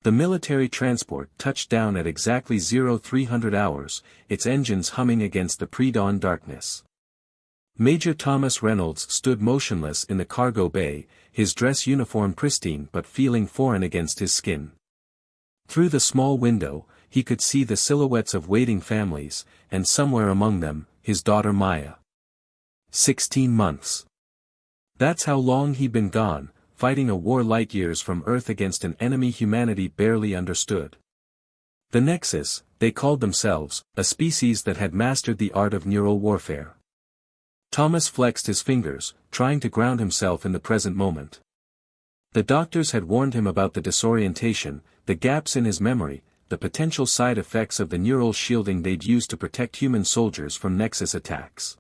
The military transport touched down at exactly 0300 hours, its engines humming against the pre-dawn darkness. Major Thomas Reynolds stood motionless in the cargo bay, his dress uniform pristine but feeling foreign against his skin. Through the small window, he could see the silhouettes of waiting families, and somewhere among them, his daughter Maya. 16 months. That's how long he'd been gone, fighting a war light years from Earth against an enemy humanity barely understood. The Nexus, they called themselves, a species that had mastered the art of neural warfare. Thomas flexed his fingers, trying to ground himself in the present moment. The doctors had warned him about the disorientation, the gaps in his memory, the potential side effects of the neural shielding they'd used to protect human soldiers from Nexus attacks.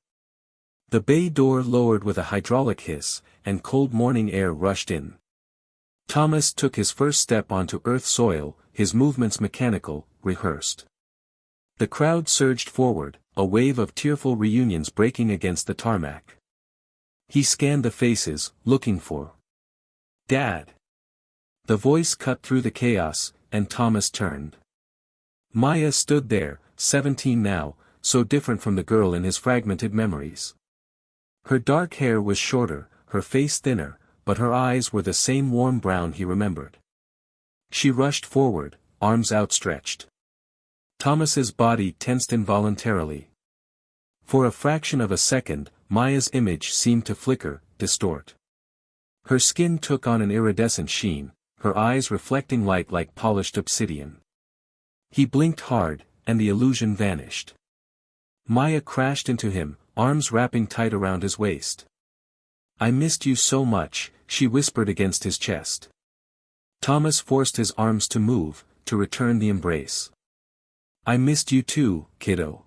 The bay door lowered with a hydraulic hiss, and cold morning air rushed in. Thomas took his first step onto Earth soil, his movements mechanical, rehearsed. The crowd surged forward, a wave of tearful reunions breaking against the tarmac. He scanned the faces, looking for Dad. The voice cut through the chaos, and Thomas turned. Maya stood there, 17 now, so different from the girl in his fragmented memories. Her dark hair was shorter, her face thinner, but her eyes were the same warm brown he remembered. She rushed forward, arms outstretched. Thomas's body tensed involuntarily. For a fraction of a second, Maya's image seemed to flicker, distort. Her skin took on an iridescent sheen, her eyes reflecting light like polished obsidian. He blinked hard, and the illusion vanished. Maya crashed into him, arms wrapping tight around his waist. "I missed you so much," she whispered against his chest. Thomas forced his arms to move, to return the embrace. "I missed you too, kiddo."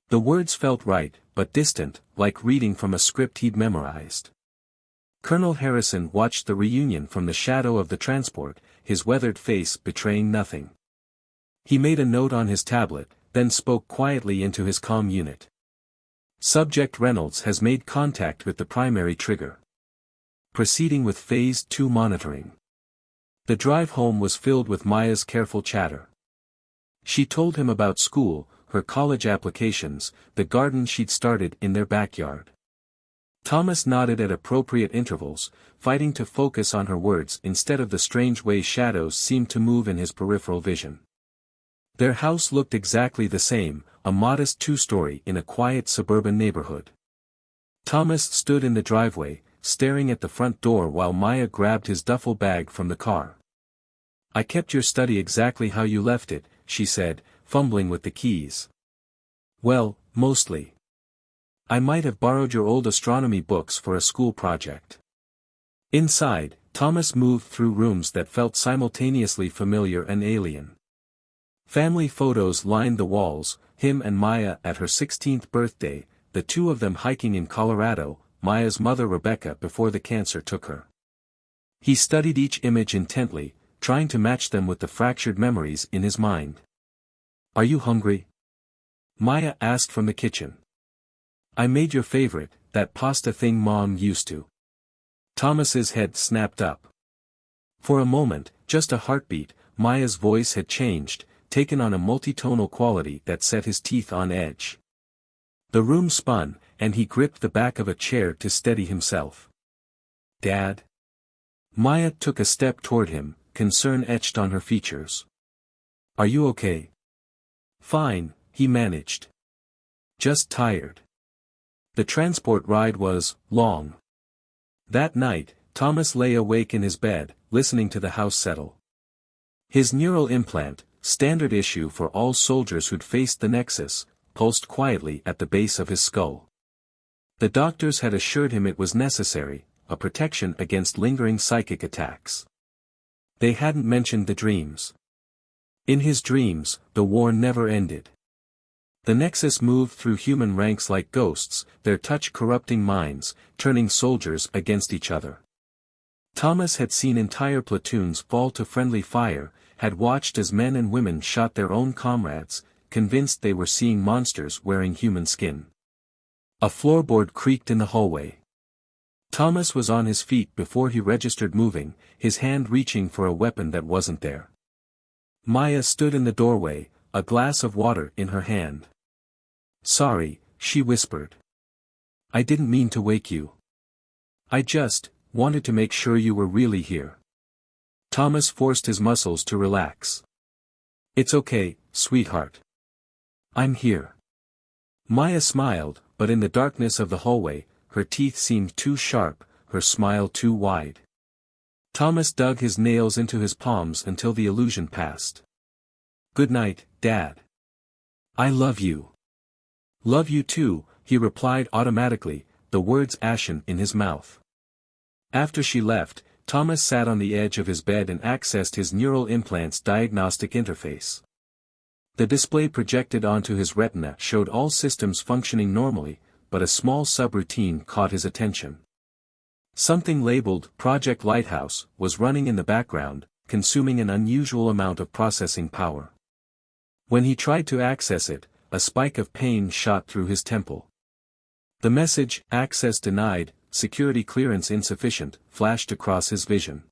The words felt right, but distant, like reading from a script he'd memorized. Colonel Harrison watched the reunion from the shadow of the transport, his weathered face betraying nothing. He made a note on his tablet, then spoke quietly into his comm unit. "Subject Reynolds has made contact with the primary trigger. Proceeding with Phase 2 monitoring." The drive home was filled with Maya's careful chatter. She told him about school, her college applications, the garden she'd started in their backyard. Thomas nodded at appropriate intervals, fighting to focus on her words instead of the strange way shadows seemed to move in his peripheral vision. Their house looked exactly the same, a modest two-story in a quiet suburban neighborhood. Thomas stood in the driveway, staring at the front door while Maya grabbed his duffel bag from the car. "I kept your study exactly how you left it," she said, fumbling with the keys. "Well, mostly. I might have borrowed your old astronomy books for a school project." Inside, Thomas moved through rooms that felt simultaneously familiar and alien. Family photos lined the walls, him and Maya at her 16th birthday, the two of them hiking in Colorado, Maya's mother Rebecca before the cancer took her. He studied each image intently, trying to match them with the fractured memories in his mind. "Are you hungry?" Maya asked from the kitchen. "I made your favorite, that pasta thing Mom used to." Thomas's head snapped up. For a moment, just a heartbeat, Maya's voice had changed, taken on a multitonal quality that set his teeth on edge. The room spun, and he gripped the back of a chair to steady himself. "Dad?" Maya took a step toward him, concern etched on her features. "Are you okay?" "Fine," he managed. "Just tired." The transport ride was long. That night, Thomas lay awake in his bed, listening to the house settle. His neural implant, standard issue for all soldiers who'd faced the Nexus, pulsed quietly at the base of his skull. The doctors had assured him it was necessary, a protection against lingering psychic attacks. They hadn't mentioned the dreams. In his dreams, the war never ended. The Nexus moved through human ranks like ghosts, their touch corrupting minds, turning soldiers against each other. Thomas had seen entire platoons fall to friendly fire, had watched as men and women shot their own comrades, convinced they were seeing monsters wearing human skin. A floorboard creaked in the hallway. Thomas was on his feet before he registered moving, his hand reaching for a weapon that wasn't there. Maya stood in the doorway, a glass of water in her hand. "Sorry," she whispered. "I didn't mean to wake you. I just wanted to make sure you were really here." Thomas forced his muscles to relax. "It's okay, sweetheart. I'm here." Maya smiled, but in the darkness of the hallway, her teeth seemed too sharp, her smile too wide. Thomas dug his nails into his palms until the illusion passed. "Good night, Dad. I love you." "Love you too," he replied automatically, the words ashen in his mouth. After she left, Thomas sat on the edge of his bed and accessed his neural implant's diagnostic interface. The display projected onto his retina showed all systems functioning normally, but a small subroutine caught his attention. Something labeled Project Lighthouse was running in the background, consuming an unusual amount of processing power. When he tried to access it, a spike of pain shot through his temple. The message, "Access denied, security clearance insufficient," flashed across his vision.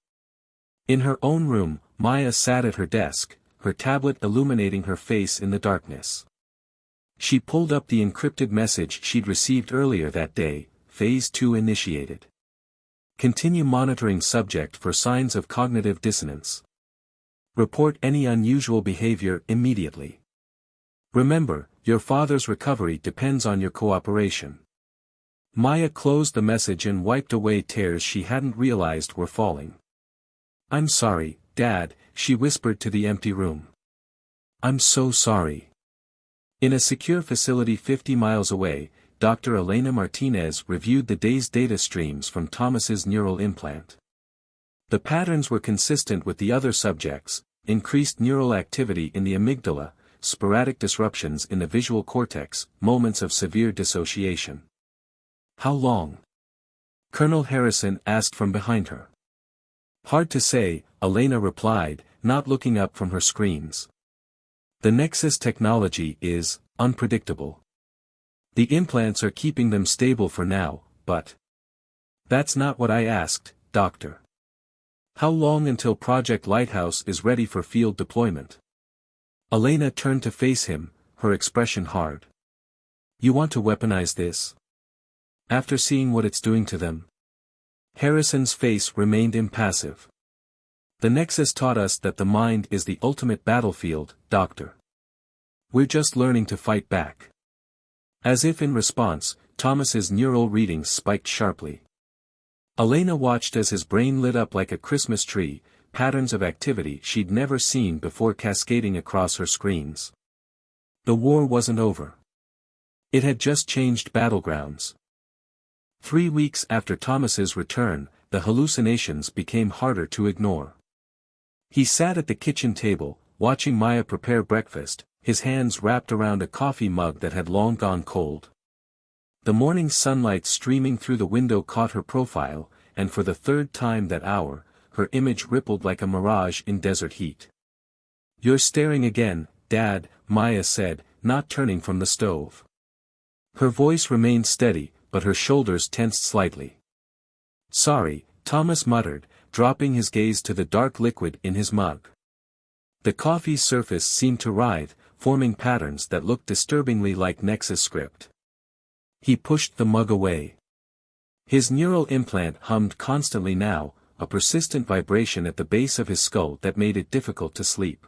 In her own room, Maya sat at her desk, her tablet illuminating her face in the darkness. She pulled up the encrypted message she'd received earlier that day, Phase 2 initiated. Continue monitoring subject for signs of cognitive dissonance. Report any unusual behavior immediately. Remember, your father's recovery depends on your cooperation. Maya closed the message and wiped away tears she hadn't realized were falling. "I'm sorry, Dad," she whispered to the empty room. "I'm so sorry." In a secure facility 50 miles away, Dr. Elena Martinez reviewed the day's data streams from Thomas's neural implant. The patterns were consistent with the other subjects: increased neural activity in the amygdala, sporadic disruptions in the visual cortex, moments of severe dissociation. "How long?" Colonel Harrison asked from behind her. "Hard to say," Elena replied, not looking up from her screens. "The Nexus technology is unpredictable. The implants are keeping them stable for now, but..." "That's not what I asked, Doctor. How long until Project Lighthouse is ready for field deployment?" Elena turned to face him, her expression hard. "You want to weaponize this? After seeing what it's doing to them?" Harrison's face remained impassive. "The Nexus taught us that the mind is the ultimate battlefield, Doctor. We're just learning to fight back." As if in response, Thomas's neural readings spiked sharply. Elena watched as his brain lit up like a Christmas tree, patterns of activity she'd never seen before cascading across her screens. The war wasn't over. It had just changed battlegrounds. 3 weeks after Thomas's return, the hallucinations became harder to ignore. He sat at the kitchen table, watching Maya prepare breakfast, his hands wrapped around a coffee mug that had long gone cold. The morning sunlight streaming through the window caught her profile, and for the third time that hour, her image rippled like a mirage in desert heat. "You're staring again, Dad," Maya said, not turning from the stove. Her voice remained steady, but her shoulders tensed slightly. "Sorry," Thomas muttered, dropping his gaze to the dark liquid in his mug. The coffee's surface seemed to writhe, forming patterns that looked disturbingly like Nexus script. He pushed the mug away. His neural implant hummed constantly now, a persistent vibration at the base of his skull that made it difficult to sleep.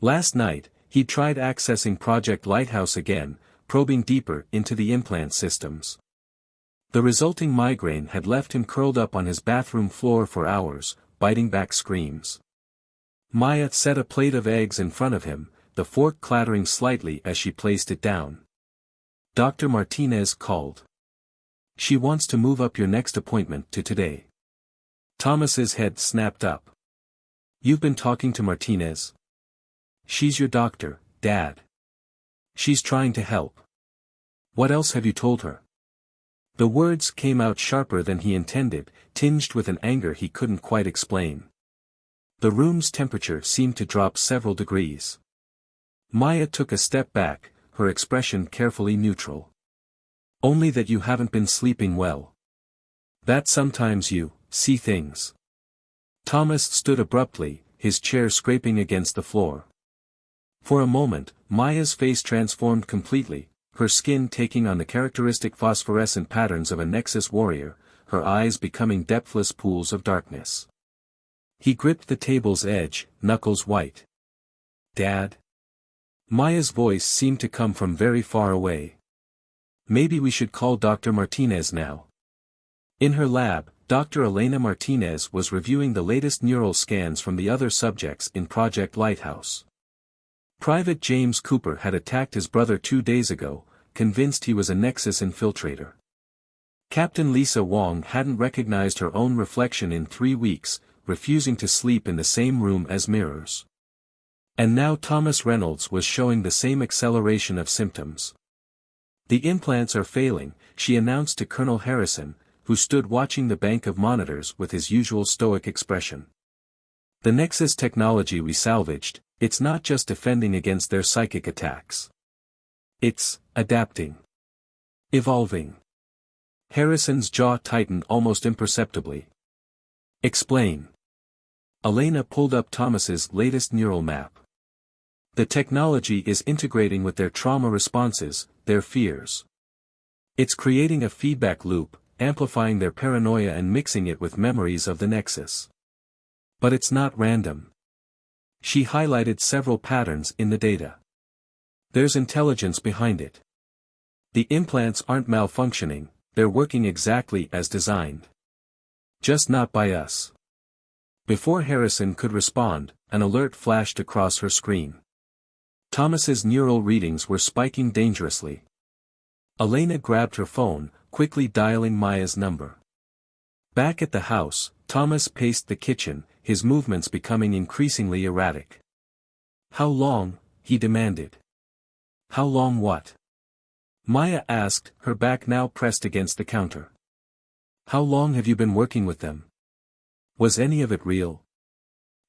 Last night, he tried accessing Project Lighthouse again, probing deeper into the implant systems. The resulting migraine had left him curled up on his bathroom floor for hours, biting back screams. Maya set a plate of eggs in front of him, the fork clattering slightly as she placed it down. Dr. Martinez called. "She wants to move up your next appointment to today." Thomas's head snapped up. "You've been talking to Martinez?" "She's your doctor, Dad. She's trying to help." "What else have you told her?" The words came out sharper than he intended, tinged with an anger he couldn't quite explain. The room's temperature seemed to drop several degrees. Maya took a step back, her expression carefully neutral. "Only that you haven't been sleeping well. That sometimes you see things." Thomas stood abruptly, his chair scraping against the floor. For a moment, Maya's face transformed completely, her skin taking on the characteristic phosphorescent patterns of a Nexus warrior, her eyes becoming depthless pools of darkness. He gripped the table's edge, knuckles white. "Dad?" Maya's voice seemed to come from very far away. "Maybe we should call Dr. Martinez now." In her lab, Dr. Elena Martinez was reviewing the latest neural scans from the other subjects in Project Lighthouse. Private James Cooper had attacked his brother 2 days ago, convinced he was a Nexus infiltrator. Captain Lisa Wong hadn't recognized her own reflection in 3 weeks, refusing to sleep in the same room as mirrors. And now Thomas Reynolds was showing the same acceleration of symptoms. "The implants are failing," she announced to Colonel Harrison, who stood watching the bank of monitors with his usual stoic expression. "The Nexus technology we salvaged, it's not just defending against their psychic attacks. It's adapting. Evolving." Harrison's jaw tightened almost imperceptibly. "Explain." Elena pulled up Thomas's latest neural map. "The technology is integrating with their trauma responses, their fears. It's creating a feedback loop, amplifying their paranoia and mixing it with memories of the Nexus. But it's not random." She highlighted several patterns in the data. "There's intelligence behind it. The implants aren't malfunctioning, they're working exactly as designed. Just not by us." Before Harrison could respond, an alert flashed across her screen. Thomas's neural readings were spiking dangerously. Elena grabbed her phone, quickly dialing Maya's number. Back at the house, Thomas paced the kitchen, his movements becoming increasingly erratic. "How long?" he demanded. "How long what?" Maya asked, her back now pressed against the counter. "How long have you been working with them? Was any of it real?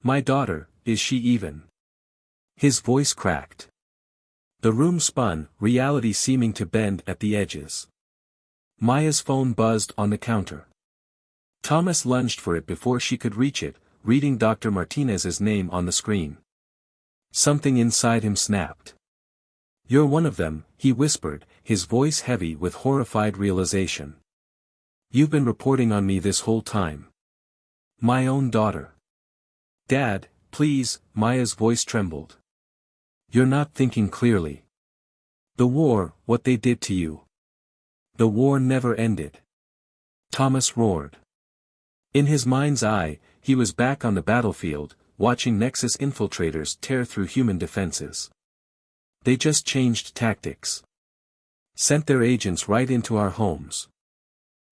My daughter, is she even?" His voice cracked. The room spun, reality seeming to bend at the edges. Maya's phone buzzed on the counter. Thomas lunged for it before she could reach it, reading Dr. Martinez's name on the screen. Something inside him snapped. "You're one of them," he whispered, his voice heavy with horrified realization. "You've been reporting on me this whole time. My own daughter." "Dad, please," Maya's voice trembled. "You're not thinking clearly. The war, what they did to you. The war never ended." Thomas roared. In his mind's eye, he was back on the battlefield, watching Nexus infiltrators tear through human defenses. They just changed tactics. Sent their agents right into our homes.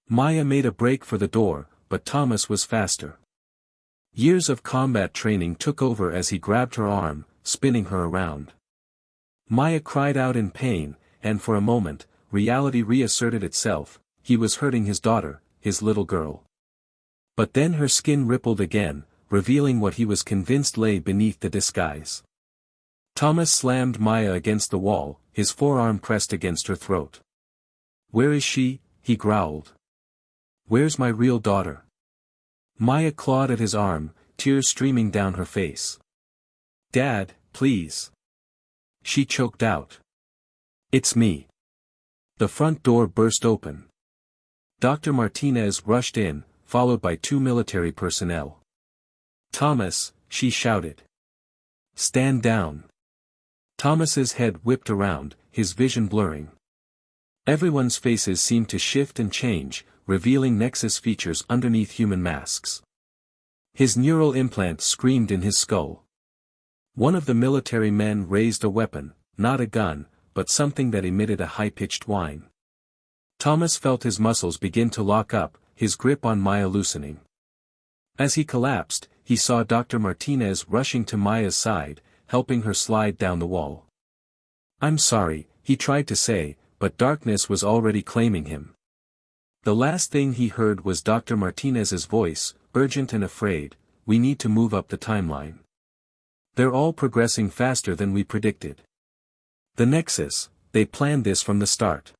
Maya made a break for the door, but Thomas was faster. Years of combat training took over as he grabbed her arm, spinning her around. Maya cried out in pain, and for a moment, reality reasserted itself. He was hurting his daughter, his little girl. But then her skin rippled again, revealing what he was convinced lay beneath the disguise. Thomas slammed Maya against the wall, his forearm pressed against her throat. "Where is she?" he growled. "Where's my real daughter?" Maya clawed at his arm, tears streaming down her face. "Dad, please." She choked out. "It's me." The front door burst open. Dr. Martinez rushed in, followed by 2 military personnel. "Thomas," she shouted. "Stand down." Thomas's head whipped around, his vision blurring. Everyone's faces seemed to shift and change, revealing Nexus features underneath human masks. His neural implant screamed in his skull. One of the military men raised a weapon, not a gun, but something that emitted a high-pitched whine. Thomas felt his muscles begin to lock up, his grip on Maya loosening. As he collapsed, he saw Dr. Martinez rushing to Maya's side, helping her slide down the wall. "I'm sorry," he tried to say, but darkness was already claiming him. The last thing he heard was Dr. Martinez's voice, urgent and afraid, "We need to move up the timeline. They're all progressing faster than we predicted. The Nexus, they planned this from the start."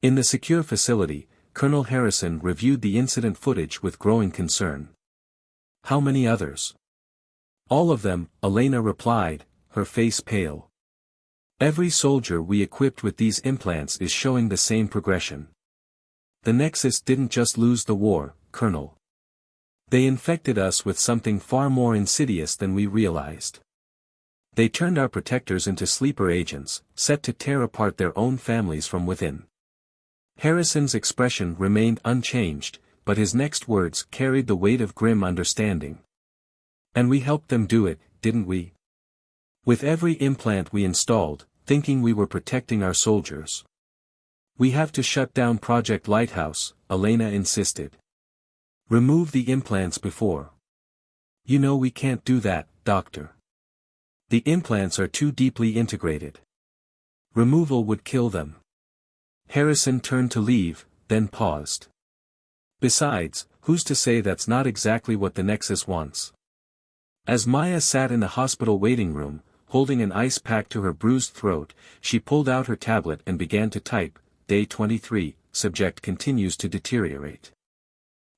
In the secure facility, Colonel Harrison reviewed the incident footage with growing concern. "How many others?" All of them, Elena replied, her face pale. Every soldier we equipped with these implants is showing the same progression. The Nexus didn't just lose the war, Colonel. They infected us with something far more insidious than we realized. They turned our protectors into sleeper agents, set to tear apart their own families from within. Harrison's expression remained unchanged, but his next words carried the weight of grim understanding. And we helped them do it, didn't we? With every implant we installed, thinking we were protecting our soldiers. We have to shut down Project Lighthouse, Elena insisted. Remove the implants before. You know we can't do that, Doctor. The implants are too deeply integrated. Removal would kill them. Harrison turned to leave, then paused. Besides, who's to say that's not exactly what the Nexus wants? As Maya sat in the hospital waiting room, holding an ice pack to her bruised throat, she pulled out her tablet and began to type, Day 23, subject continues to deteriorate.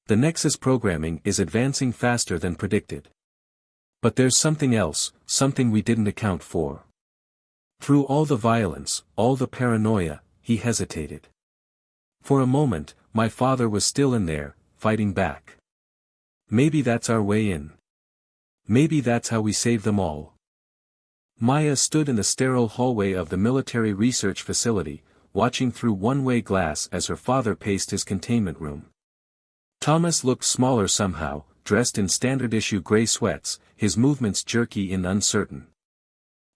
The Nexus programming is advancing faster than predicted. But there's something else, something we didn't account for. Through all the violence, all the paranoia, he hesitated. For a moment, my father was still in there, fighting back. Maybe that's our way in. Maybe that's how we save them all. Maya stood in the sterile hallway of the military research facility, watching through one-way glass as her father paced his containment room. Thomas looked smaller somehow, dressed in standard-issue gray sweats, his movements jerky and uncertain.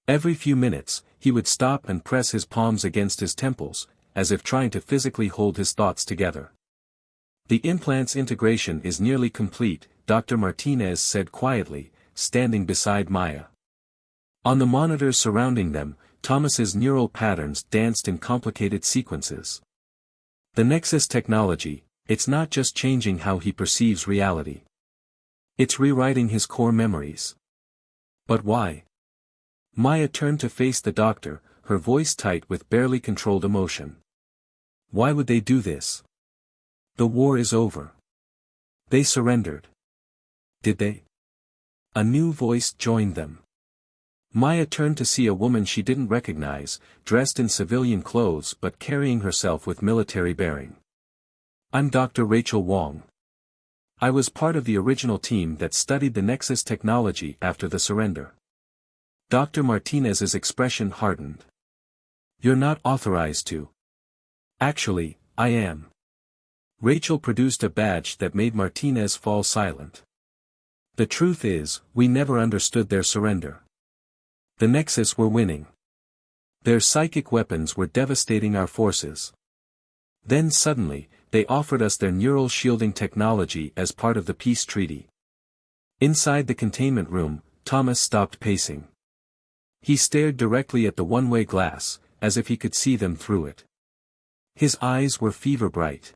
Every few minutes, he would stop and press his palms against his temples, as if trying to physically hold his thoughts together. The implant's integration is nearly complete, Dr. Martinez said quietly, standing beside Maya. On the monitors surrounding them, Thomas's neural patterns danced in complicated sequences. The Nexus technology, it's not just changing how he perceives reality. It's rewriting his core memories. But why? Maya turned to face the doctor, her voice tight with barely controlled emotion. Why would they do this? The war is over. They surrendered. Did they? A new voice joined them. Maya turned to see a woman she didn't recognize, dressed in civilian clothes but carrying herself with military bearing. I'm Dr. Rachel Wong. I was part of the original team that studied the Nexus technology after the surrender. Dr. Martinez's expression hardened. You're not authorized to. Actually, I am. Rachel produced a badge that made Martinez fall silent. The truth is, we never understood their surrender. The Nexus were winning. Their psychic weapons were devastating our forces. Then suddenly, they offered us their neural shielding technology as part of the peace treaty. Inside the containment room, Thomas stopped pacing. He stared directly at the one-way glass, as if he could see them through it. His eyes were fever-bright.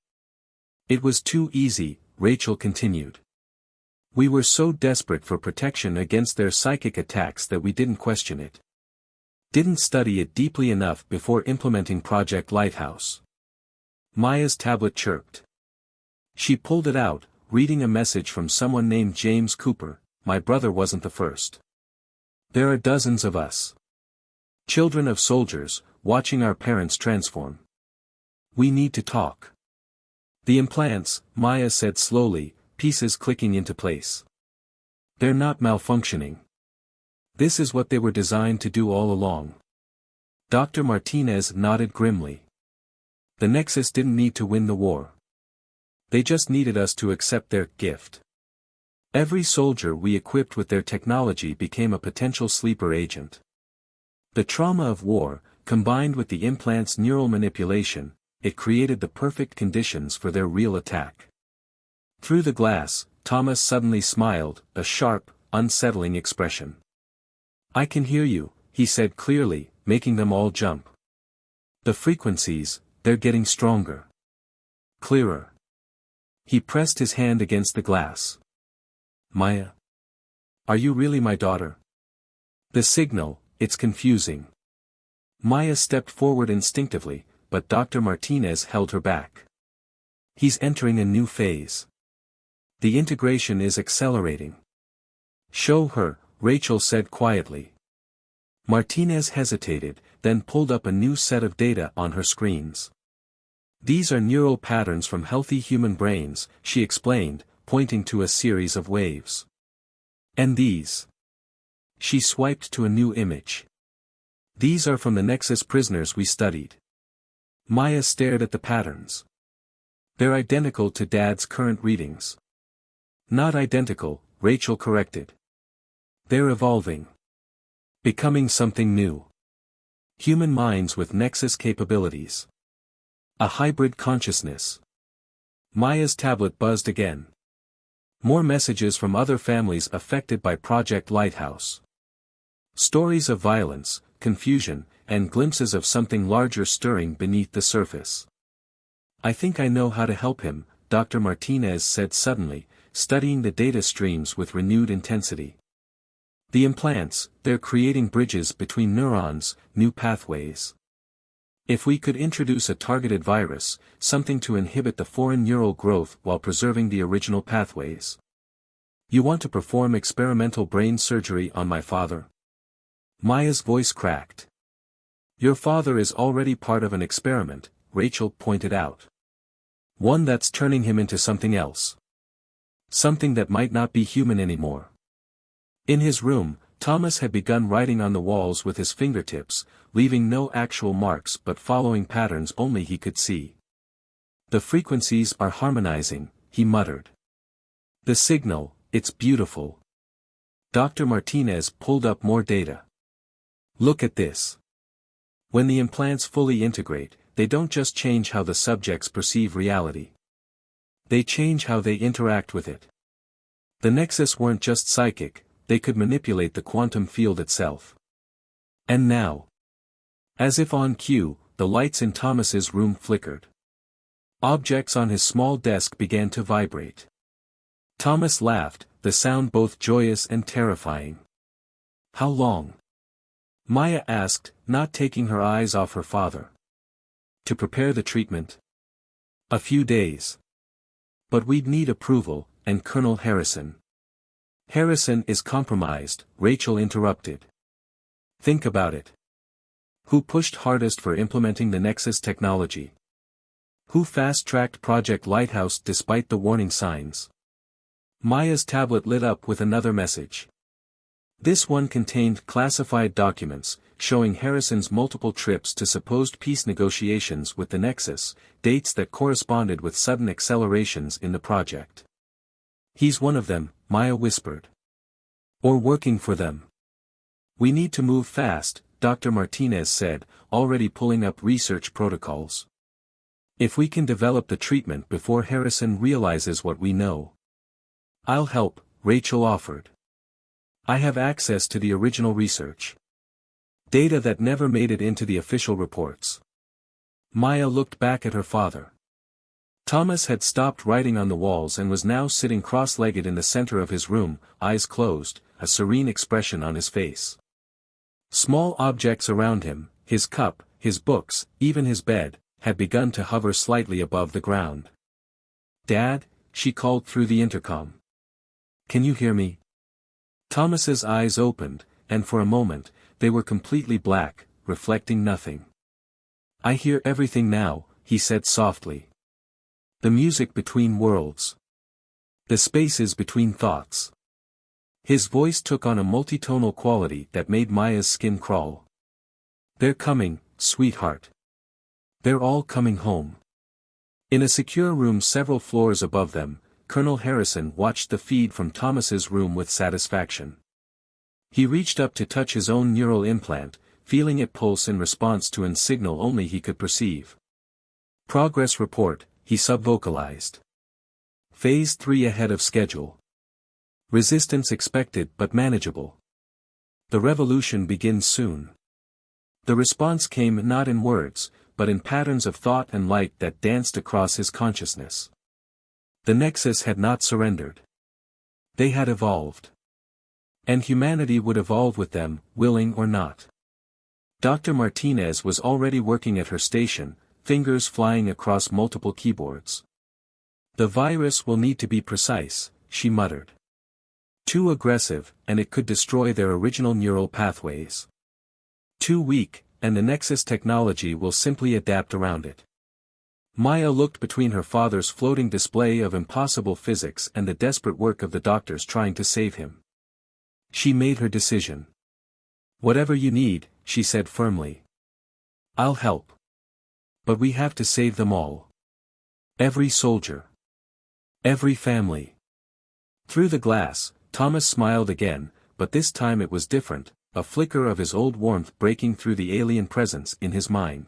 It was too easy, Rachel continued. We were so desperate for protection against their psychic attacks that we didn't question it. Didn't study it deeply enough before implementing Project Lighthouse. Maya's tablet chirped. She pulled it out, reading a message from someone named James Cooper. My brother wasn't the first. There are dozens of us. Children of soldiers, watching our parents transform. We need to talk. The implants, Maya said slowly, pieces clicking into place. They're not malfunctioning. This is what they were designed to do all along. Dr. Martinez nodded grimly. The Nexus didn't need to win the war. They just needed us to accept their gift. Every soldier we equipped with their technology became a potential sleeper agent. The trauma of war, combined with the implant's neural manipulation, it created the perfect conditions for their real attack. Through the glass, Thomas suddenly smiled, a sharp, unsettling expression. I can hear you, he said clearly, making them all jump. The frequencies, they're getting stronger. Clearer. He pressed his hand against the glass. Maya? Are you really my daughter? The signal, it's confusing. Maya stepped forward instinctively, but Dr. Martinez held her back. He's entering a new phase. The integration is accelerating. Show her, Rachel said quietly. Martinez hesitated, then pulled up a new set of data on her screens. These are neural patterns from healthy human brains, she explained, pointing to a series of waves. And these? She swiped to a new image. These are from the Nexus prisoners we studied. Maya stared at the patterns. They're identical to Dad's current readings. Not identical, Rachel corrected. They're evolving. Becoming something new. Human minds with Nexus capabilities. A hybrid consciousness. Maya's tablet buzzed again. More messages from other families affected by Project Lighthouse. Stories of violence, confusion, and glimpses of something larger stirring beneath the surface. I think I know how to help him, Dr. Martinez said suddenly, studying the data streams with renewed intensity. The implants, they're creating bridges between neurons, new pathways. If we could introduce a targeted virus, something to inhibit the foreign neural growth while preserving the original pathways. You want to perform experimental brain surgery on my father? Maya's voice cracked. Your father is already part of an experiment, Rachel pointed out. One that's turning him into something else. Something that might not be human anymore. In his room, Thomas had begun writing on the walls with his fingertips, leaving no actual marks but following patterns only he could see. The frequencies are harmonizing, he muttered. The signal, it's beautiful. Dr. Martinez pulled up more data. Look at this. When the implants fully integrate, they don't just change how the subjects perceive reality. They change how they interact with it. The Nexus weren't just psychic, they could manipulate the quantum field itself. And now, as if on cue, the lights in Thomas's room flickered. Objects on his small desk began to vibrate. Thomas laughed, the sound both joyous and terrifying. How long? Maya asked, not taking her eyes off her father. To prepare the treatment? A few days. But we'd need approval, and Colonel Harrison. Harrison is compromised, Rachel interrupted. Think about it. Who pushed hardest for implementing the Nexus technology? Who fast-tracked Project Lighthouse despite the warning signs? Maya's tablet lit up with another message. This one contained classified documents, showing Harrison's multiple trips to supposed peace negotiations with the Nexus, dates that corresponded with sudden accelerations in the project. He's one of them, Maya whispered. Or working for them. We need to move fast, Dr. Martinez said, already pulling up research protocols. If we can develop the treatment before Harrison realizes what we know. I'll help, Rachel offered. I have access to the original research. Data that never made it into the official reports. Maya looked back at her father. Thomas had stopped writing on the walls and was now sitting cross-legged in the center of his room, eyes closed, a serene expression on his face. Small objects around him, his cup, his books, even his bed, had begun to hover slightly above the ground. Dad, she called through the intercom. Can you hear me? Thomas's eyes opened, and for a moment, they were completely black, reflecting nothing. I hear everything now, he said softly. The music between worlds. The spaces between thoughts. His voice took on a multitonal quality that made Maya's skin crawl. They're coming, sweetheart. They're all coming home. In a secure room several floors above them, Colonel Harrison watched the feed from Thomas's room with satisfaction. He reached up to touch his own neural implant, feeling it pulse in response to a signal only he could perceive. Progress report, he subvocalized. Phase 3 ahead of schedule. Resistance expected but manageable. The revolution begins soon. The response came not in words, but in patterns of thought and light that danced across his consciousness. The Nexus had not surrendered. They had evolved. And humanity would evolve with them, willing or not. Dr. Martinez was already working at her station, fingers flying across multiple keyboards. The virus will need to be precise, she muttered. Too aggressive, and it could destroy their original neural pathways. Too weak, and the Nexus technology will simply adapt around it. Maya looked between her father's floating display of impossible physics and the desperate work of the doctors trying to save him. She made her decision. "Whatever you need," she said firmly. "I'll help. But we have to save them all. Every soldier. Every family." Through the glass, Thomas smiled again, but this time it was different, a flicker of his old warmth breaking through the alien presence in his mind.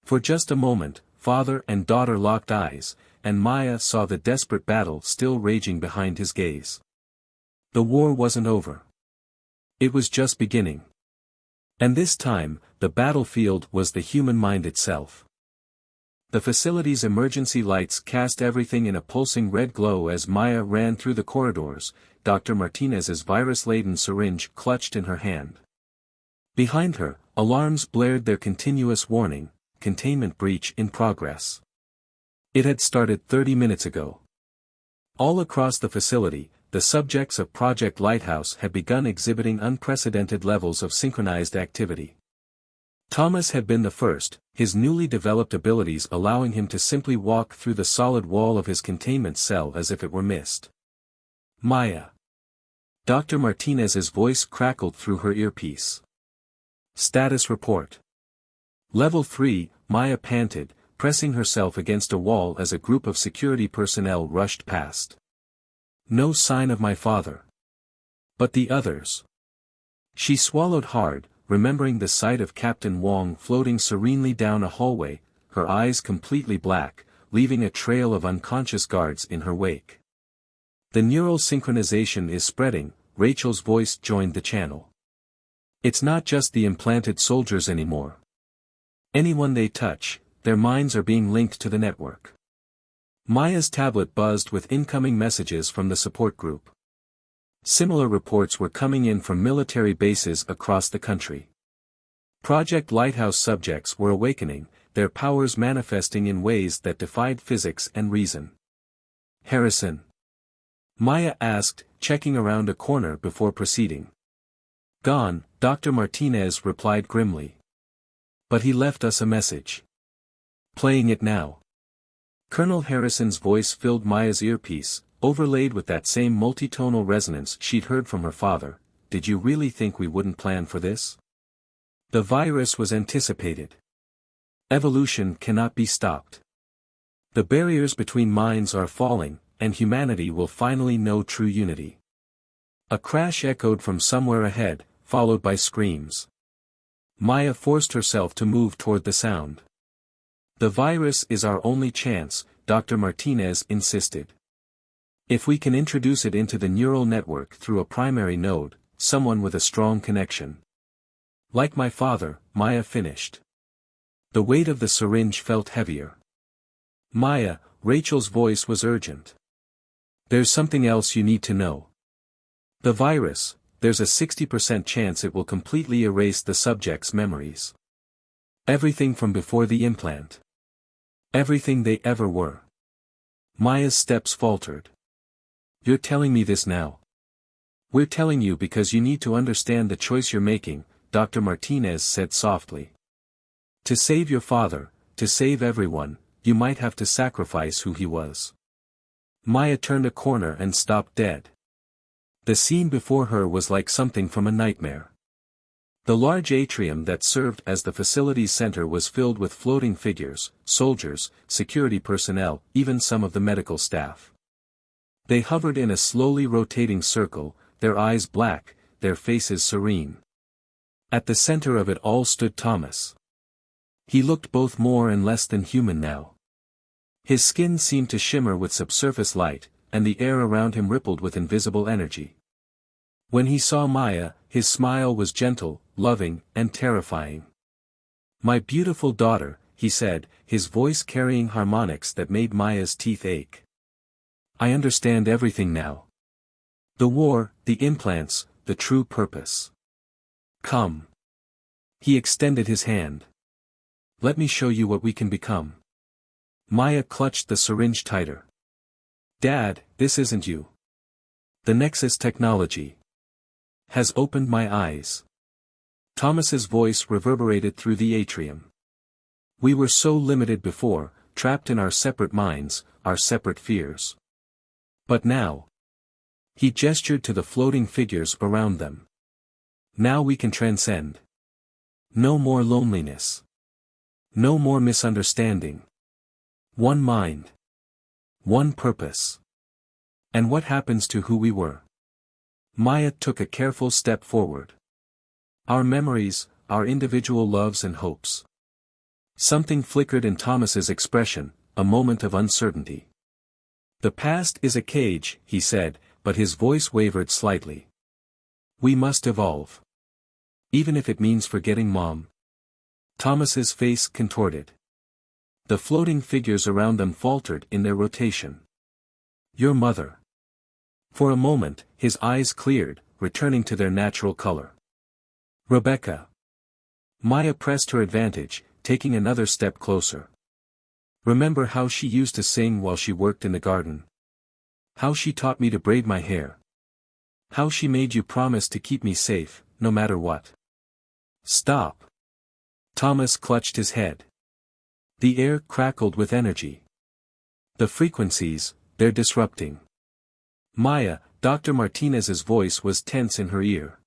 For just a moment, father and daughter locked eyes, and Maya saw the desperate battle still raging behind his gaze. The war wasn't over. It was just beginning. And this time, the battlefield was the human mind itself. The facility's emergency lights cast everything in a pulsing red glow as Maya ran through the corridors, Dr. Martinez's virus-laden syringe clutched in her hand. Behind her, alarms blared their continuous warning, "Containment breach in progress." It had started 30 minutes ago. All across the facility, the subjects of Project Lighthouse had begun exhibiting unprecedented levels of synchronized activity. Thomas had been the first, his newly developed abilities allowing him to simply walk through the solid wall of his containment cell as if it were mist. "Maya." Dr. Martinez's voice crackled through her earpiece. "Status report." "Level 3, Maya panted, pressing herself against a wall as a group of security personnel rushed past. "No sign of my father. But the others." She swallowed hard, remembering the sight of Captain Wong floating serenely down a hallway, her eyes completely black, leaving a trail of unconscious guards in her wake. "The neural synchronization is spreading," Rachel's voice joined the channel. "It's not just the implanted soldiers anymore. Anyone they touch, their minds are being linked to the network." Maya's tablet buzzed with incoming messages from the support group. Similar reports were coming in from military bases across the country. Project Lighthouse subjects were awakening, their powers manifesting in ways that defied physics and reason. "Harrison?" Maya asked, checking around a corner before proceeding. "Gone," Dr. Martinez replied grimly. "But he left us a message. Playing it now." Colonel Harrison's voice filled Maya's earpiece, overlaid with that same multitonal resonance she'd heard from her father. "Did you really think we wouldn't plan for this? The virus was anticipated. Evolution cannot be stopped. The barriers between minds are falling, and humanity will finally know true unity." A crash echoed from somewhere ahead, followed by screams. Maya forced herself to move toward the sound. "The virus is our only chance," Dr. Martinez insisted. "If we can introduce it into the neural network through a primary node, someone with a strong connection." "Like my father," Maya finished. The weight of the syringe felt heavier. "Maya," Rachel's voice was urgent. "There's something else you need to know. The virus, there's a 60% chance it will completely erase the subject's memories. Everything from before the implant. Everything they ever were." Maya's steps faltered. "You're telling me this now?" "We're telling you because you need to understand the choice you're making," Dr. Martinez said softly. "To save your father, to save everyone, you might have to sacrifice who he was." Maya turned a corner and stopped dead. The scene before her was like something from a nightmare. The large atrium that served as the facility's center was filled with floating figures, soldiers, security personnel, even some of the medical staff. They hovered in a slowly rotating circle, their eyes black, their faces serene. At the center of it all stood Thomas. He looked both more and less than human now. His skin seemed to shimmer with subsurface light, and the air around him rippled with invisible energy. When he saw Maya, his smile was gentle, loving, and terrifying. "My beautiful daughter," he said, his voice carrying harmonics that made Maya's teeth ache. "I understand everything now. The war, the implants, the true purpose. Come." He extended his hand. "Let me show you what we can become." Maya clutched the syringe tighter. "Dad, this isn't you." The Nexus technology has opened my eyes. Thomas's voice reverberated through the atrium. We were so limited before, trapped in our separate minds, our separate fears. But now. He gestured to the floating figures around them. Now we can transcend. No more loneliness. No more misunderstanding. One mind. One purpose. And what happens to who we were? Maya took a careful step forward. Our memories, our individual loves and hopes. Something flickered in Thomas's expression, a moment of uncertainty. The past is a cage, he said, but his voice wavered slightly. We must evolve. Even if it means forgetting Mom. Thomas's face contorted. The floating figures around them faltered in their rotation. Your mother. For a moment, his eyes cleared, returning to their natural color. Rebecca. Maya pressed her advantage, taking another step closer. Remember how she used to sing while she worked in the garden? How she taught me to braid my hair? How she made you promise to keep me safe, no matter what? Stop. Thomas clutched his head. The air crackled with energy. The frequencies, they're disrupting. Maya, Dr. Martinez's voice was tense in her ear.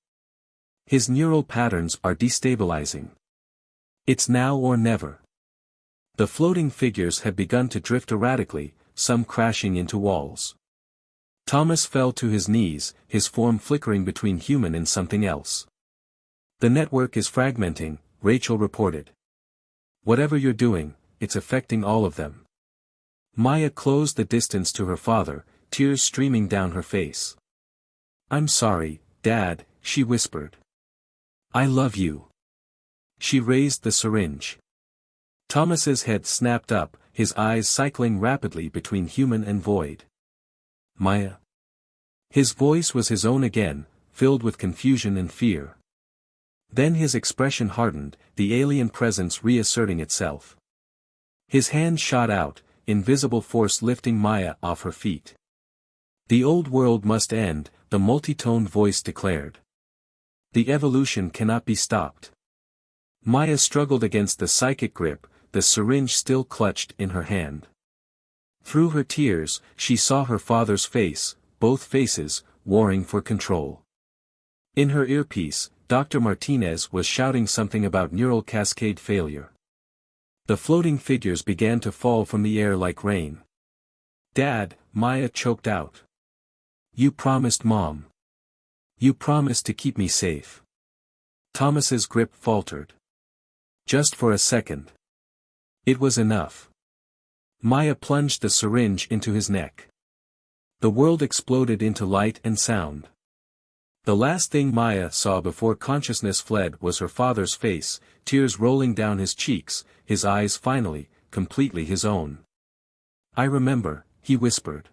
His neural patterns are destabilizing. It's now or never. The floating figures had begun to drift erratically, some crashing into walls. Thomas fell to his knees, his form flickering between human and something else. The network is fragmenting, Rachel reported. Whatever you're doing, it's affecting all of them. Maya closed the distance to her father, tears streaming down her face. I'm sorry, Dad, she whispered. I love you. She raised the syringe. Thomas's head snapped up, his eyes cycling rapidly between human and void. Maya. His voice was his own again, filled with confusion and fear. Then his expression hardened, the alien presence reasserting itself. His hand shot out, invisible force lifting Maya off her feet. The old world must end, the multi-toned voice declared. The evolution cannot be stopped. Maya struggled against the psychic grip, the syringe still clutched in her hand. Through her tears, she saw her father's face, both faces, warring for control. In her earpiece, Dr. Martinez was shouting something about neural cascade failure. The floating figures began to fall from the air like rain. Dad, Maya choked out. You promised Mom. You promised to keep me safe. Thomas's grip faltered. Just for a second. It was enough. Maya plunged the syringe into his neck. The world exploded into light and sound. The last thing Maya saw before consciousness fled was her father's face, tears rolling down his cheeks, his eyes finally, completely his own. I remember, he whispered.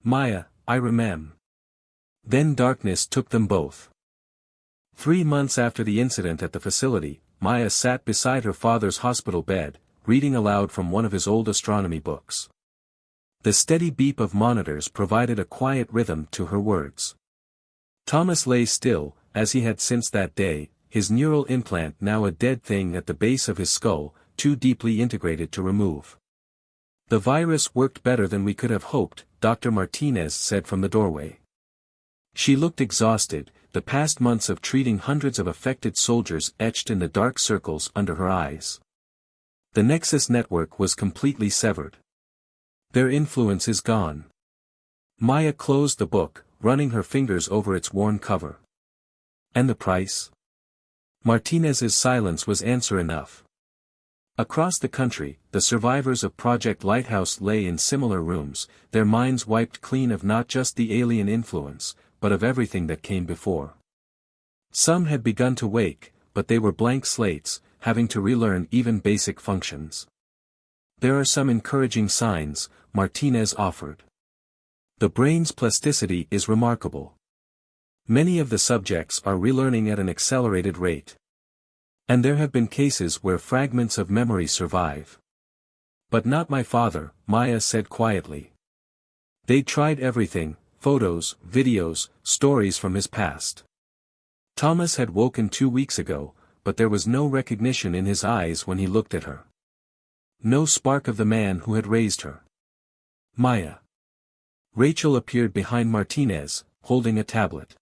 Maya, I remember. Then darkness took them both. 3 months after the incident at the facility, Maya sat beside her father's hospital bed, reading aloud from one of his old astronomy books. The steady beep of monitors provided a quiet rhythm to her words. Thomas lay still, as he had since that day, his neural implant now a dead thing at the base of his skull, too deeply integrated to remove. The virus worked better than we could have hoped, Dr. Martinez said from the doorway. She looked exhausted, the past months of treating hundreds of affected soldiers etched in the dark circles under her eyes. The Nexus network was completely severed. Their influence is gone. Maya closed the book, running her fingers over its worn cover. And the price? Martinez's silence was answer enough. Across the country, the survivors of Project Lighthouse lay in similar rooms, their minds wiped clean of not just the alien influence, but of everything that came before. Some had begun to wake, but they were blank slates, having to relearn even basic functions. There are some encouraging signs, Martinez offered. The brain's plasticity is remarkable. Many of the subjects are relearning at an accelerated rate. And there have been cases where fragments of memory survive. But not my father, Maya said quietly. They tried everything, photos, videos, stories from his past. Thomas had woken 2 weeks ago, but there was no recognition in his eyes when he looked at her. No spark of the man who had raised her. Maya. Rachel appeared behind Martinez, holding a tablet.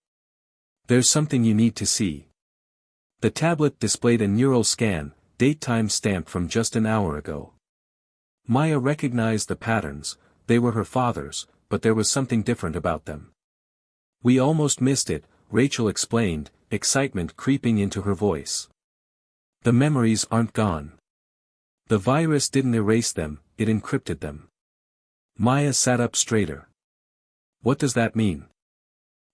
There's something you need to see. The tablet displayed a neural scan, date-time stamped from just an hour ago. Maya recognized the patterns. They were her father's, but there was something different about them. We almost missed it, Rachel explained, excitement creeping into her voice. The memories aren't gone. The virus didn't erase them, it encrypted them. Maya sat up straighter. What does that mean?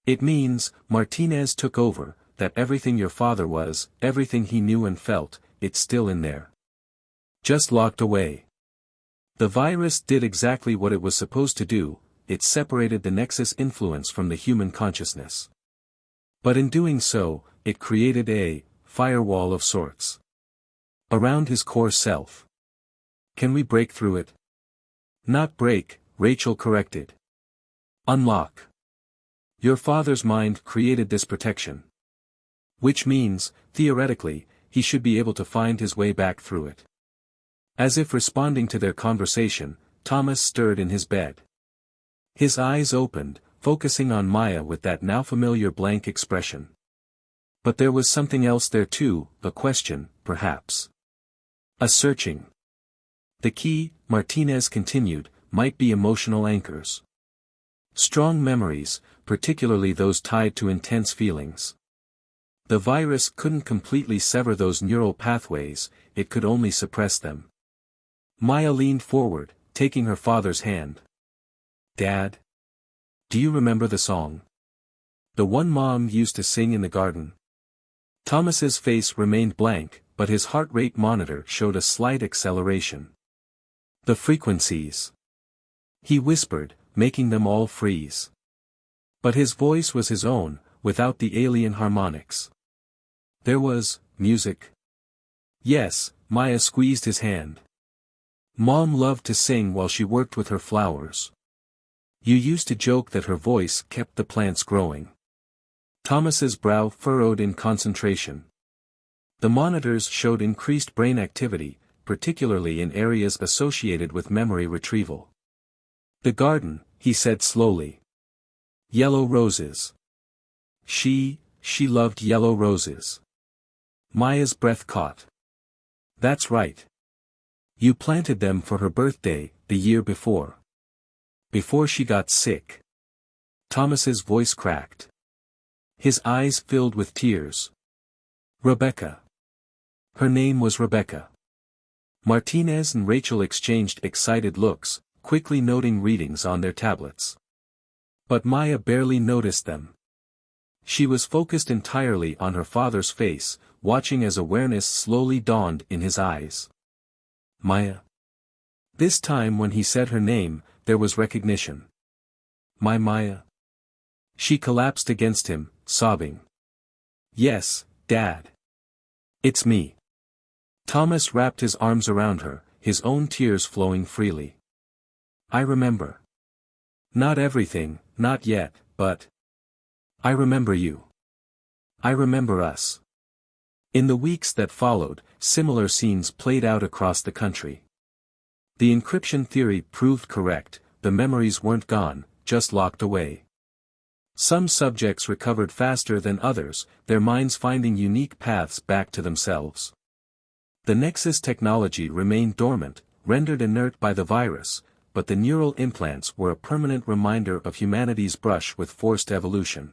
It means, Martinez took over, that everything your father was, everything he knew and felt, it's still in there. Just locked away. The virus did exactly what it was supposed to do, it separated the Nexus influence from the human consciousness. But in doing so, it created a firewall of sorts around his core self. Can we break through it? Not break, Rachel corrected. Unlock. Your father's mind created this protection. Which means, theoretically, he should be able to find his way back through it. As if responding to their conversation, Thomas stirred in his bed. His eyes opened, focusing on Maya with that now familiar blank expression. But there was something else there too, a question, perhaps. A searching. The key, Martinez continued, might be emotional anchors. Strong memories, particularly those tied to intense feelings. The virus couldn't completely sever those neural pathways, it could only suppress them. Maya leaned forward, taking her father's hand. Dad? Do you remember the song? The one Mom used to sing in the garden? Thomas's face remained blank, but his heart rate monitor showed a slight acceleration. The frequencies. He whispered, making them all freeze. But his voice was his own, without the alien harmonics. There was music. Yes, Maya squeezed his hand. Mom loved to sing while she worked with her flowers. You used to joke that her voice kept the plants growing. Thomas's brow furrowed in concentration. The monitors showed increased brain activity, particularly in areas associated with memory retrieval. The garden, he said slowly. Yellow roses. She loved yellow roses. Maya's breath caught. That's right. You planted them for her birthday, the year before. Before she got sick. Thomas's voice cracked. His eyes filled with tears. Rebecca. Her name was Rebecca. Martinez and Rachel exchanged excited looks, quickly noting readings on their tablets. But Maya barely noticed them. She was focused entirely on her father's face, watching as awareness slowly dawned in his eyes. Maya. This time when he said her name, there was recognition. My Maya. She collapsed against him, sobbing. Yes, Dad. It's me. Thomas wrapped his arms around her, his own tears flowing freely. I remember. Not everything, not yet, but. I remember you. I remember us. In the weeks that followed, similar scenes played out across the country. The encryption theory proved correct, the memories weren't gone, just locked away. Some subjects recovered faster than others, their minds finding unique paths back to themselves. The Nexus technology remained dormant, rendered inert by the virus, but the neural implants were a permanent reminder of humanity's brush with forced evolution.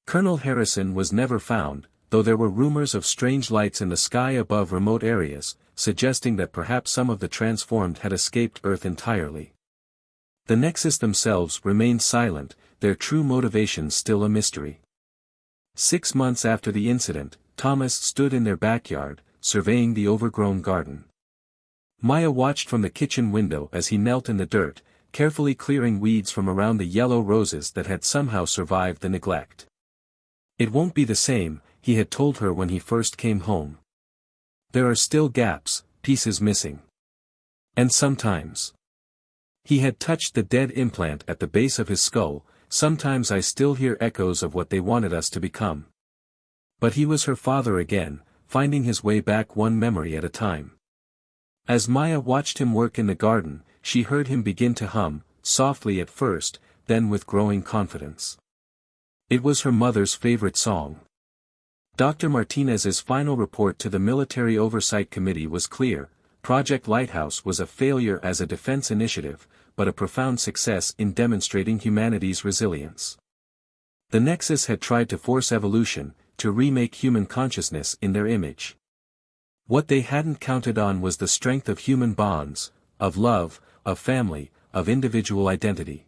Colonel Harrison was never found, though there were rumors of strange lights in the sky above remote areas, suggesting that perhaps some of the transformed had escaped Earth entirely. The Nexus themselves remained silent, their true motivations still a mystery. 6 months after the incident, Thomas stood in their backyard, surveying the overgrown garden. Maya watched from the kitchen window as he knelt in the dirt, carefully clearing weeds from around the yellow roses that had somehow survived the neglect. It won't be the same, he had told her when he first came home. There are still gaps, pieces missing. And sometimes. He had touched the dead implant at the base of his skull, sometimes I still hear echoes of what they wanted us to become. But he was her father again, finding his way back one memory at a time. As Maya watched him work in the garden, she heard him begin to hum, softly at first, then with growing confidence. It was her mother's favorite song. Dr. Martinez's final report to the Military Oversight Committee was clear: Project Lighthouse was a failure as a defense initiative, but a profound success in demonstrating humanity's resilience. The Nexus had tried to force evolution, to remake human consciousness in their image. What they hadn't counted on was the strength of human bonds, of love, of family, of individual identity.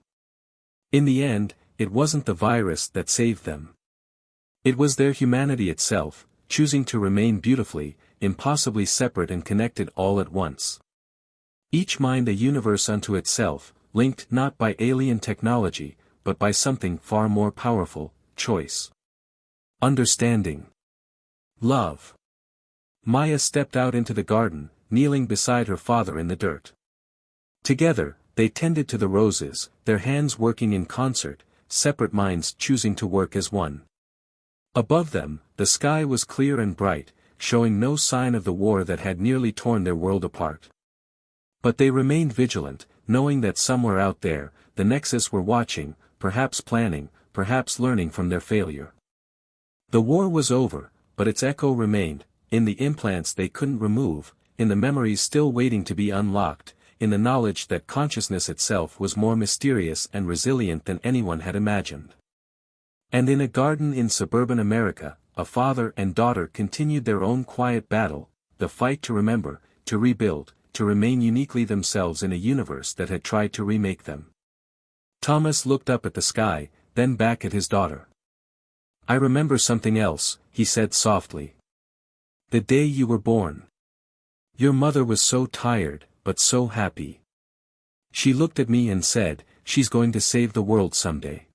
In the end, it wasn't the virus that saved them. It was their humanity itself, choosing to remain beautifully, impossibly separate and connected all at once. Each mind a universe unto itself, linked not by alien technology, but by something far more powerful: choice. Understanding. Love. Maya stepped out into the garden, kneeling beside her father in the dirt. Together, they tended to the roses, their hands working in concert, separate minds choosing to work as one. Above them, the sky was clear and bright, showing no sign of the war that had nearly torn their world apart. But they remained vigilant, knowing that somewhere out there, the Nexus were watching, perhaps planning, perhaps learning from their failure. The war was over, but its echo remained, in the implants they couldn't remove, in the memories still waiting to be unlocked, in the knowledge that consciousness itself was more mysterious and resilient than anyone had imagined. And in a garden in suburban America, a father and daughter continued their own quiet battle, the fight to remember, to rebuild, to remain uniquely themselves in a universe that had tried to remake them. Thomas looked up at the sky, then back at his daughter. "I remember something else," he said softly. "The day you were born. Your mother was so tired, but so happy. She looked at me and said, 'She's going to save the world someday.'"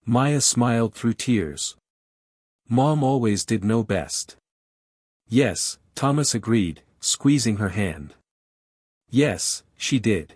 Maya smiled through tears. "Mom always did know best." "Yes," Thomas agreed, squeezing her hand. "Yes, she did.